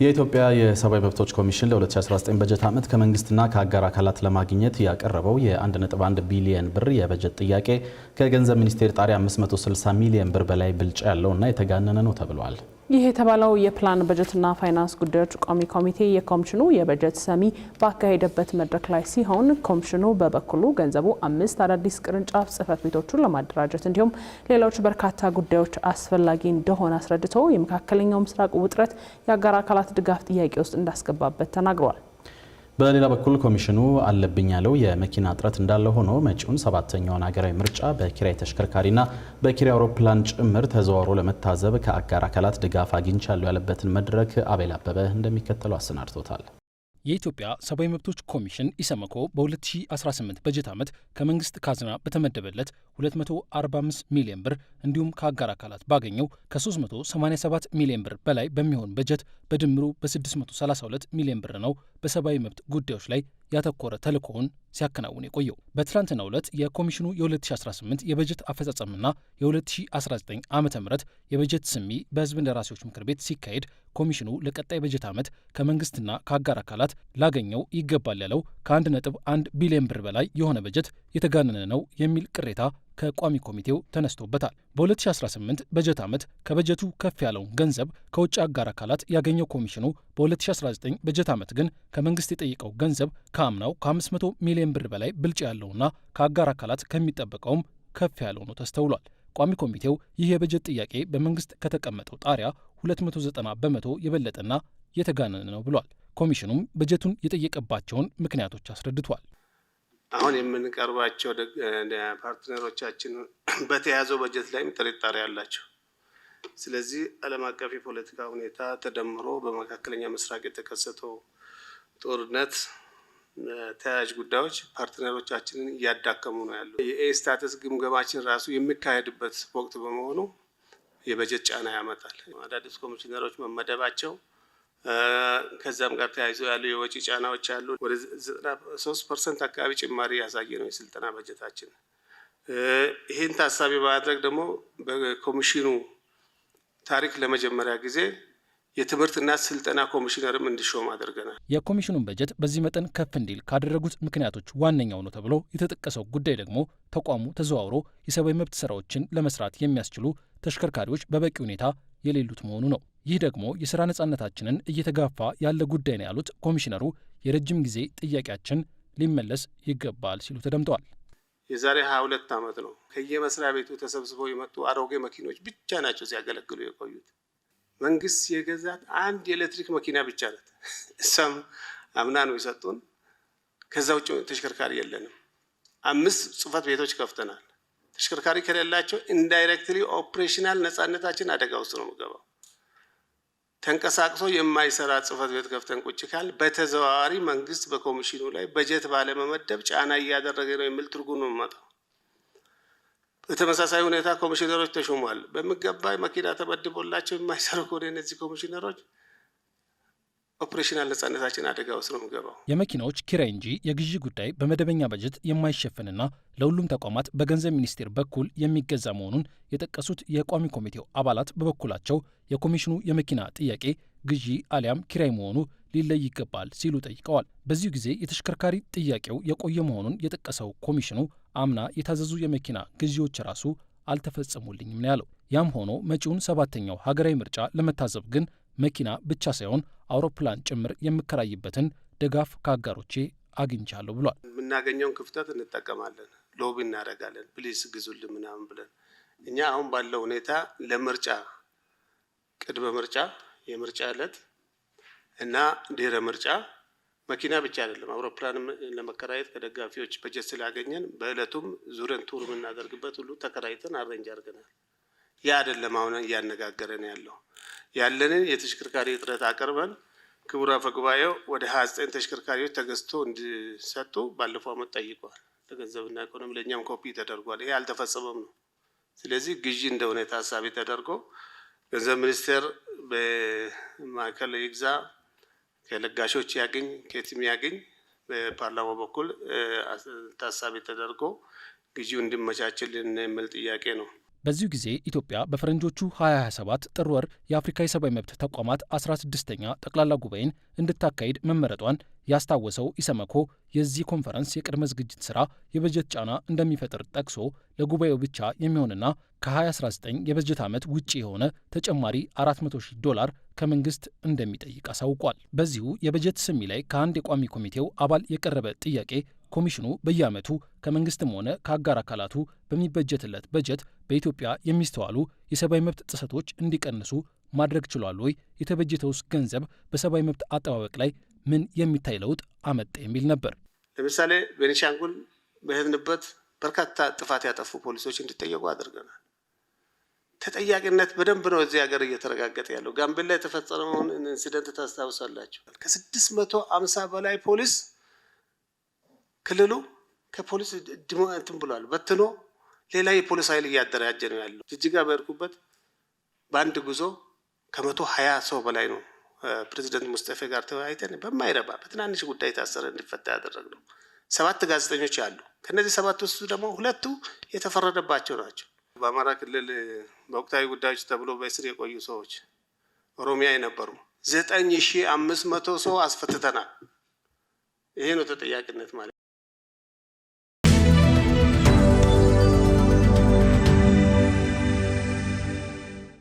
የኢትዮጵያ የሰብአዊ መብቶች ኮሚሽን ለ2019 በጀት ዓመት ከመንግስትና ከአጋር አካላት ለማግኘት ያቀረበው የ1.1 ቢሊዮን ብር የበጀት ጥያቄ ከገንዘብ ሚኒስቴር ጣሪያ 560 ሚሊዮን ብር በላይ ብልጫ ያለውና የተጋነነ ነው ተብሏል። ይህ የተባለው የፕላን በጀትና ፋይናንስ ጉዳዮች ቋሚ ኮሚቴ የኮሚሽኑ የበጀት ሰሚ ባካሄደበት መድረክ ላይ ሲሆን ኮሚሽኑ በበኩሉ ገንዘቡ 5 አዳዲስ ቅርንጫፍ ጽህፈት ቤቶችን ለማደራጀት እንዲሁም ሌሎች በርካታ ጉዳዮች አስፈላጊ እንደሆነ አስረድቶ የመካከለኛው ምስራቅ ውጥረት የአጋር አካላት ድጋፍ ጥያቄ ውስጥ እንዳስገባበት ተናግሯል። በሌላ በኩል ኮሚሽኑ አለብኝ ያለው የመኪና እጥረት እንዳለ ሆኖ መጪውን 7ኛውን ሀገራዊ ምርጫ በኪራይ ተሽከርካሪና በኪራይ አውሮፕላን ጭምር ተዘዋውሮ ለመታዘብ ከአጋር አካላት ድጋፍ አግኝቻለሁ ያለበትን መድረክ አቤል አበበ እንደሚከተለው አሰናድቶታል። የኢትዮጵያ ሰብአዊ መብቶች ኮሚሽን ኢሰመኮ በ2018 በጀት ዓመት ከመንግስት ካዝና በተመደበለት 245 ሚሊዮን ብር እንዲሁም ከአጋር አካላት ባገኘው ከ387 ሚሊዮን ብር በላይ በሚሆን በጀት በድምሩ በ632 ሚሊዮን ብር ነው በሰብአዊ መብት ጉዳዮች ላይ ያተኮረ ተልእኮውን ሲያከናውን የቆየው። በትላንትናው ዕለት የኮሚሽኑ የ2018 የበጀት አፈጻጸምና የ2019 ዓ.ም የበጀት ስሚ በሕዝብ እንደራሴዎች ምክር ቤት ሲካሄድ ኮሚሽኑ ለቀጣይ በጀት ዓመት ከመንግስትና ከአጋር አካላት ላገኘው ይገባል ያለው ከ1.1 ቢሊዮን ብር በላይ የሆነ በጀት የተጋነነ ነው የሚል ቅሬታ ከቋሚ ኮሚቴው ተነስቶበታል። በ2018 በጀት ዓመት ከበጀቱ ከፍ ያለውን ገንዘብ ከውጭ አጋር አካላት ያገኘው ኮሚሽኑ በ2019 በጀት ዓመት ግን ከመንግስት የጠየቀው ገንዘብ ከአምናው ከ500 ሚሊዮን ብር በላይ ብልጫ ያለውና ከአጋር አካላት ከሚጠበቀውም ከፍ ያለው ነው ተስተውሏል። ቋሚ ኮሚቴው ይህ የበጀት ጥያቄ በመንግስት ከተቀመጠው ጣሪያ 290 በመቶ የበለጠና የተጋነነ ነው ብሏል። ኮሚሽኑም በጀቱን የጠየቀባቸውን ምክንያቶች አስረድቷል። አሁን የምንቀርባቸው ፓርትነሮቻችን በተያዘው በጀት ላይም ጥርጣሬ አላቸው። ስለዚህ ዓለም አቀፍ የፖለቲካ ሁኔታ ተደምሮ በመካከለኛ ምስራቅ የተከሰተው ጦርነት ተያያዥ ጉዳዮች ፓርትነሮቻችንን እያዳከሙ ነው ያለው። የኤ ስታተስ ግምገማችን ራሱ የሚካሄድበት ወቅት በመሆኑ የበጀት ጫና ያመጣል። አዳዲስ ኮሚሽነሮች መመደባቸው ከዛም ጋር ተያይዞ ያሉ የወጪ ጫናዎች አሉ። ወደ 93% አካባቢ ጭማሪ ያሳየ ነው የስልጠና በጀታችን። ይህን ታሳቢ በማድረግ ደግሞ በኮሚሽኑ ታሪክ ለመጀመሪያ ጊዜ የትምህርትና ስልጠና ኮሚሽነርም እንዲሾም አድርገናል። የኮሚሽኑን በጀት በዚህ መጠን ከፍ እንዲል ካደረጉት ምክንያቶች ዋነኛው ነው ተብሎ የተጠቀሰው ጉዳይ ደግሞ ተቋሙ ተዘዋውሮ የሰብአዊ መብት ስራዎችን ለመስራት የሚያስችሉ ተሽከርካሪዎች በበቂ ሁኔታ የሌሉት መሆኑ ነው። ይህ ደግሞ የስራ ነጻነታችንን እየተጋፋ ያለ ጉዳይ ነው ያሉት ኮሚሽነሩ የረጅም ጊዜ ጥያቄያችን ሊመለስ ይገባል ሲሉ ተደምጠዋል። የዛሬ 22 ዓመት ነው ከየመስሪያ ቤቱ ተሰብስበው የመጡ አሮጌ መኪኖች ብቻ ናቸው ሲያገለግሉ የቆዩት። መንግስት የገዛት አንድ የኤሌክትሪክ መኪና ብቻ ናት። እሷም አምና ነው የሰጡን። ከዛ ውጭ ተሽከርካሪ የለንም። 5 ጽህፈት ቤቶች ከፍተናል። ተሽከርካሪ ከሌላቸው ኢንዳይሬክትሊ ኦፕሬሽናል ነጻነታችን አደጋ ውስጥ ነው የሚገባው። ተንቀሳቅሶ የማይሰራ ጽህፈት ቤት ከፍተን ቁጭ ካል በተዘዋዋሪ መንግስት በኮሚሽኑ ላይ በጀት ባለመመደብ ጫና እያደረገ ነው የሚል ትርጉም ነው የሚመጣው። በተመሳሳይ ሁኔታ ኮሚሽነሮች ተሾሟል። በሚገባ መኪና ተመድቦላቸው የማይሰሩ ከሆነ እነዚህ ኮሚሽነሮች ኦፕሬሽናል ነጻነታችን አደጋ ውስጥ ነው የሚገባው። የመኪናዎች ኪራይ እንጂ የግዢ ጉዳይ በመደበኛ በጀት የማይሸፈንና ለሁሉም ተቋማት በገንዘብ ሚኒስቴር በኩል የሚገዛ መሆኑን የጠቀሱት የቋሚ ኮሚቴው አባላት በበኩላቸው የኮሚሽኑ የመኪና ጥያቄ ግዢ አሊያም ኪራይ መሆኑ ሊለይ ይገባል ሲሉ ጠይቀዋል። በዚሁ ጊዜ የተሽከርካሪ ጥያቄው የቆየ መሆኑን የጠቀሰው ኮሚሽኑ አምና የታዘዙ የመኪና ግዢዎች ራሱ አልተፈጸሙልኝም ነው ያለው። ያም ሆኖ መጪውን 7ኛው ሀገራዊ ምርጫ ለመታዘብ ግን መኪና ብቻ ሳይሆን አውሮፕላን ጭምር የምከራይበትን ድጋፍ ከአጋሮቼ አግኝቻለሁ ብሏል። የምናገኘውን ክፍተት እንጠቀማለን፣ ሎቢ እናደርጋለን፣ ፕሊስ ግዙልን ምናምን ብለን እኛ አሁን ባለው ሁኔታ ለምርጫ ቅድመ ምርጫ የምርጫ ዕለት እና ድህረ ምርጫ መኪና ብቻ አይደለም አውሮፕላንም ለመከራየት ከደጋፊዎች በጀት ስላገኘን በእለቱም ዙረን ቱር የምናደርግበት ሁሉ ተከራይተን አሬንጅ አድርገናል። ያ አይደለም አሁን እያነጋገረን ያለንን የተሽከርካሪ እጥረት አቅርበን ክቡር አፈ ጉባኤው ወደ 29 ተሽከርካሪዎች ተገዝቶ እንዲሰጡ ባለፈው ዓመት ጠይቋል። ለገንዘብና ኢኮኖሚ ለእኛም ኮፒ ተደርጓል። ይሄ አልተፈጸመም ነው። ስለዚህ ግዢ እንደሆነ ታሳቢ ተደርጎ ገንዘብ ሚኒስቴር በማዕከል ይግዛ፣ ከለጋሾች ያገኝ፣ ከየትም ያገኝ በፓርላማው በኩል ታሳቢ ተደርጎ ግዢው እንዲመቻችልን የሚል ጥያቄ ነው። በዚሁ ጊዜ ኢትዮጵያ በፈረንጆቹ 2027 ጥር ወር የአፍሪካ የሰብአዊ መብት ተቋማት 16ኛ ጠቅላላ ጉባኤን እንድታካሂድ መመረጧን ያስታወሰው ኢሰመኮ የዚህ ኮንፈረንስ የቅድመ ዝግጅት ስራ የበጀት ጫና እንደሚፈጥር ጠቅሶ ለጉባኤው ብቻ የሚሆንና ከ2019 የበጀት ዓመት ውጪ የሆነ ተጨማሪ $400,000 ከመንግስት እንደሚጠይቅ አሳውቋል። በዚሁ የበጀት ስሚ ላይ ከአንድ የቋሚ ኮሚቴው አባል የቀረበ ጥያቄ ኮሚሽኑ በየዓመቱ ከመንግስትም ሆነ ከአጋር አካላቱ በሚበጀትለት በጀት በኢትዮጵያ የሚስተዋሉ የሰብአዊ መብት ጥሰቶች እንዲቀንሱ ማድረግ ችሏል ወይ? የተበጀተውስ ገንዘብ በሰብአዊ መብት አጠባበቅ ላይ ምን የሚታይ ለውጥ አመጣ? የሚል ነበር። ለምሳሌ ቤኒሻንጉል በሄድንበት በርካታ ጥፋት ያጠፉ ፖሊሶች እንዲጠየቁ አድርገናል። ተጠያቂነት በደንብ ነው እዚህ ሀገር እየተረጋገጠ ያለው። ጋምቤላ የተፈጸመውን ኢንሲደንት ታስታውሳላችሁ። ከ650 በላይ ፖሊስ ክልሉ ከፖሊስ እንትን ብሏል በትኖ ሌላ የፖሊስ ኃይል እያደራጀ ነው ያለው። ጅጅጋ በሄድኩበት በአንድ ጉዞ ከ120 ሰው በላይ ነው ፕሬዚደንት ሙስጠፌ ጋር ተወያይተን በማይረባ በትናንሽ ጉዳይ ታሰረ እንዲፈታ ያደረግነው። 7 ጋዜጠኞች አሉ። ከነዚህ 7 ውስጥ ደግሞ 2 የተፈረደባቸው ናቸው። በአማራ ክልል በወቅታዊ ጉዳዮች ተብሎ በእስር የቆዩ ሰዎች ኦሮሚያ የነበሩ 9500 ሰው አስፈትተናል። ይሄ ነው ተጠያቂነት ማለት።